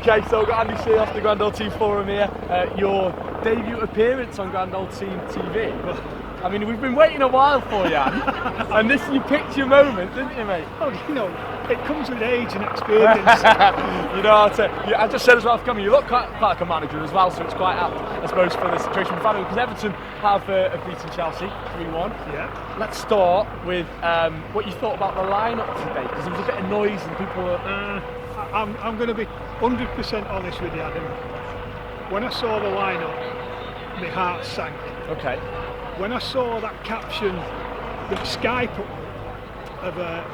Okay, so we've got Andy C off the GrandOldTeam forum here. Your debut appearance on GrandOldTeam TV. I mean, we've been waiting a while for you, and you picked your moment, didn't you, mate? Oh, you know, it comes with age and experience. You know, I just said as well, coming. You look quite like a manager as well, so it's quite apt, I suppose, for the situation we're finding. Because Everton have beaten Chelsea 3-1. Yeah. Let's start with what you thought about the lineup today, because there was a bit of noise and people were. I'm going to be 100% honest with you, Adam. When I saw the lineup, my heart sank. Okay. When I saw that caption that Sky put of a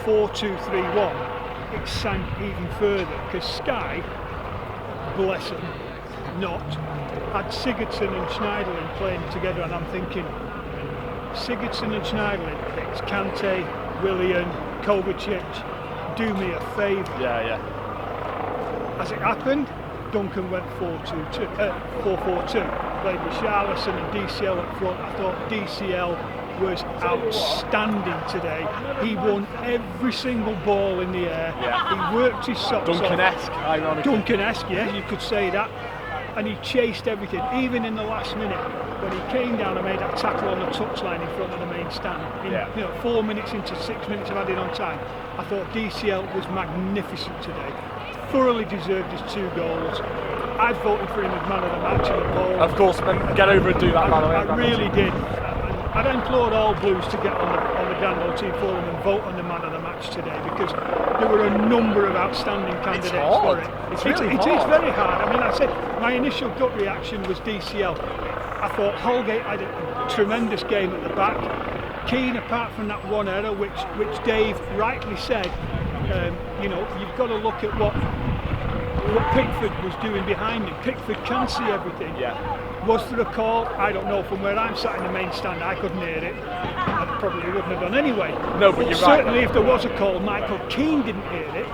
4-2-3-1, it sank even further, because Sky, bless them, had Sigurdsson and Schneiderlin playing together, and I'm thinking, Sigurdsson and Schneiderlin, it's Kante, Willian, Kovacic, do me a favour. Yeah. As it happened, Duncan went 4-4-2. Played with Charlison and DCL up front. I thought DCL was outstanding today. He won every single ball in the air. Yeah. He worked his socks off. Duncan-esque, ironically. Duncan-esque, yeah, you could say that. And he chased everything, even in the last minute when he came down and made that tackle on the touchline in front of the main stand. 4 minutes into 6 minutes of added on time, I thought DCL was magnificent today. Thoroughly deserved his 2 goals. I voted for him as man of the match in the poll. Of course, man, get over and do that, by the way. I really did. I'd implore all Blues to get on the GrandOldTeam forum and vote on the man of the match today, because there were a number of outstanding candidates for it. It's really hard. It is very hard. I mean, I said my initial gut reaction was DCL. I thought Holgate had a tremendous game at the back. Keane, apart from that one error, which Dave rightly said, you know, you've got to look at what Pickford was doing behind him. Pickford can see everything. Yeah. Was there a call? I don't know. From where I'm sat in the main stand, I couldn't hear it. I probably wouldn't have done anyway. No, but you're certainly right. If there was a call, Michael Keane didn't hear it.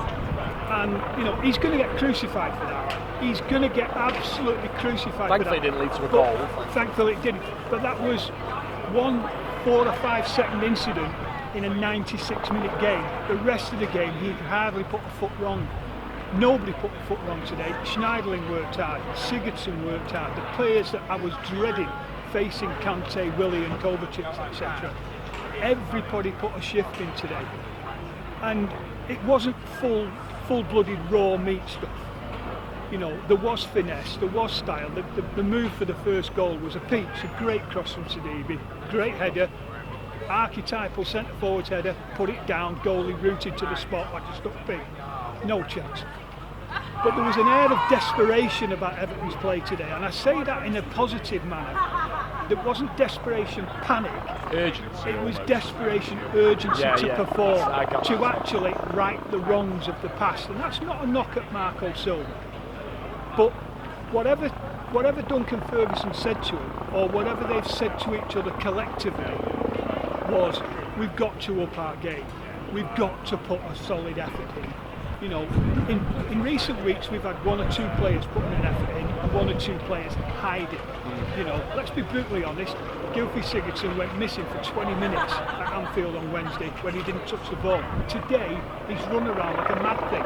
And, you know, he's going to get crucified for that. He's going to get absolutely crucified for that. Thankfully it didn't lead to a goal. Thankfully it didn't. But that was one 4 or 5 second incident in a 96-minute game. The rest of the game, he hardly put a foot wrong. Nobody put a foot wrong today. Schneiderlin worked hard, Sigurdsson worked hard. The players that I was dreading facing Kante, Willian, Kovacic, etc. Everybody put a shift in today. And it wasn't full-blooded raw meat stuff. You know, there was finesse, there was style. The move for the first goal was a peach, a great cross from Sidibe, great header, archetypal centre-forward header, put it down, goalie rooted to the spot like a stuck pig. No chance. But there was an air of desperation about Everton's play today, and I say that in a positive manner. There wasn't desperation, panic. Urgency. It was desperation, urgency to perform, to actually right the wrongs of the past. And that's not a knock at Marco Silva. But whatever Duncan Ferguson said to him, or whatever they've said to each other collectively, was, we've got to up our game. We've got to put a solid effort in. You know, in recent weeks we've had 1 or 2 players putting an effort in and 1 or 2 players hiding. You know, let's be brutally honest, Gylfi Sigurdsson went missing for 20 minutes at Anfield on Wednesday when he didn't touch the ball. Today he's run around like a mad thing.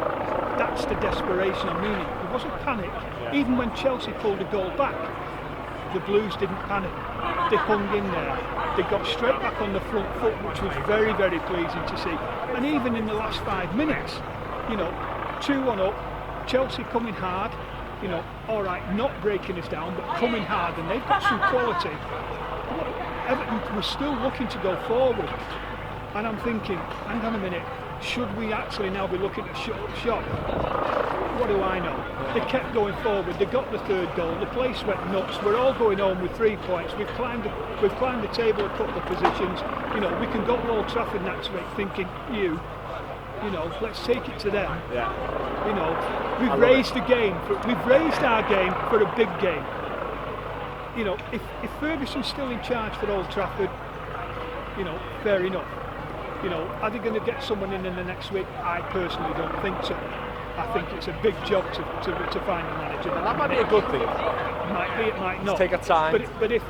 That's the desperation I'm meaning. There wasn't panic. Even when Chelsea pulled a goal back, the Blues didn't panic. They hung in there. They got straight back on the front foot, which was very, very pleasing to see. And even in the last 5 minutes, you know, 2-1 up, Chelsea coming hard, you know, all right, not breaking us down, but coming hard, and they've got some quality. Everton was still looking to go forward, and I'm thinking, hang on a minute, should we actually now be looking at shot? What do I know? They kept going forward, they got the 3rd goal, the place went nuts, we're all going home with 3 points, we've climbed the table a couple of positions, you know, we can go to Old Trafford next week thinking, you know, let's take it to them. Yeah. You know, we've raised our game for a big game. You know, if Ferguson's still in charge for Old Trafford, you know, fair enough. You know, are they going to get someone in the next week? I personally don't think so. I think it's a big job to find a manager. That might be a good thing. It might be, it might not. Take our time. But if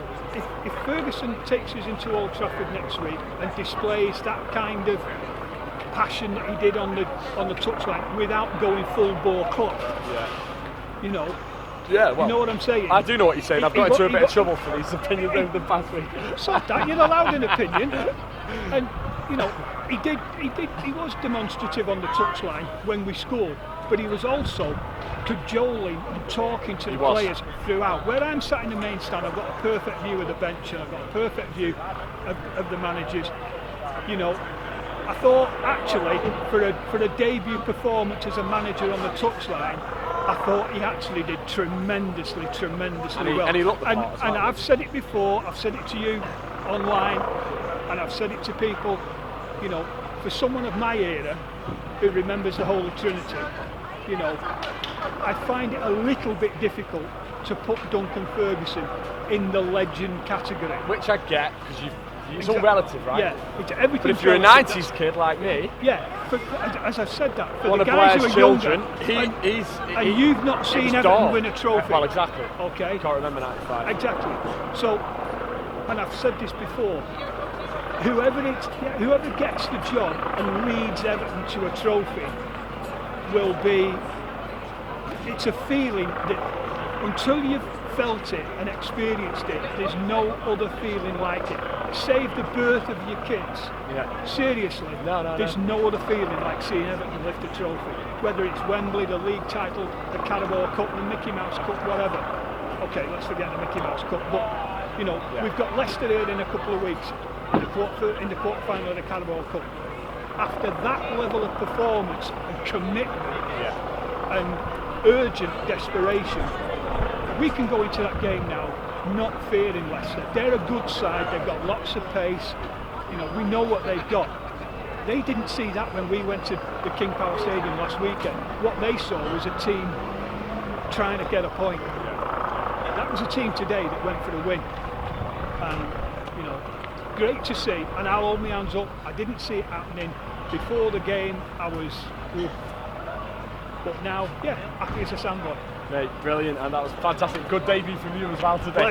Ferguson takes us into Old Trafford next week and displays that kind of passion that he did on the touchline without going full bore club. Yeah. You know. Yeah, well, you know what I'm saying? I do know what you're saying. I've got into a bit of trouble for these opinions over the past week. So that you're allowed an opinion, and you know he was demonstrative on the touchline when we scored, but he was also cajoling and talking to the players throughout. Where I'm sat in the main stand, I've got a perfect view of the bench and I've got a perfect view of the managers. You know, I thought actually for a debut performance as a manager on the touchline, I thought he actually did tremendously well. And he looked the part as well. And I've said it before, I've said it to you online, and I've said it to people, you know, for someone of my era who remembers the Holy Trinity, you know, I find it a little bit difficult to put Duncan Ferguson in the legend category. Which I get, because it's all relative, right? Yeah, it's everything. But if you're a 90s kid like me, as I've said that, for one the of guys Blair's who are children, younger, and you've not seen Everton win a trophy. Well, exactly. Okay. Can't remember 95. Exactly. So, and I've said this before, whoever gets the job and leads Everton to a trophy will be. It's a feeling that until you've felt it and experienced it, there's no other feeling like it. Save the birth of your kids. Yeah. Seriously, there's no other feeling like seeing Everton lift a trophy. Whether it's Wembley, the league title, the Carabao Cup, the Mickey Mouse Cup, whatever. Okay, let's forget the Mickey Mouse Cup. But you know, we've got Leicester here in a couple of weeks in the quarter-final of the Carabao Cup. After that level of performance and commitment and urgent desperation, we can go into that game now not fearing Leicester. They're a good side, they've got lots of pace, you know, we know what they've got. They didn't see that when we went to the King Power Stadium last weekend. What they saw was a team trying to get a point. That was a team today that went for the win. And, you know, great to see, and I'll hold my hands up. I didn't see it happening before the game. I was, but now, happy as a sandboy. Mate, brilliant, and that was fantastic. Good debut from you as well today.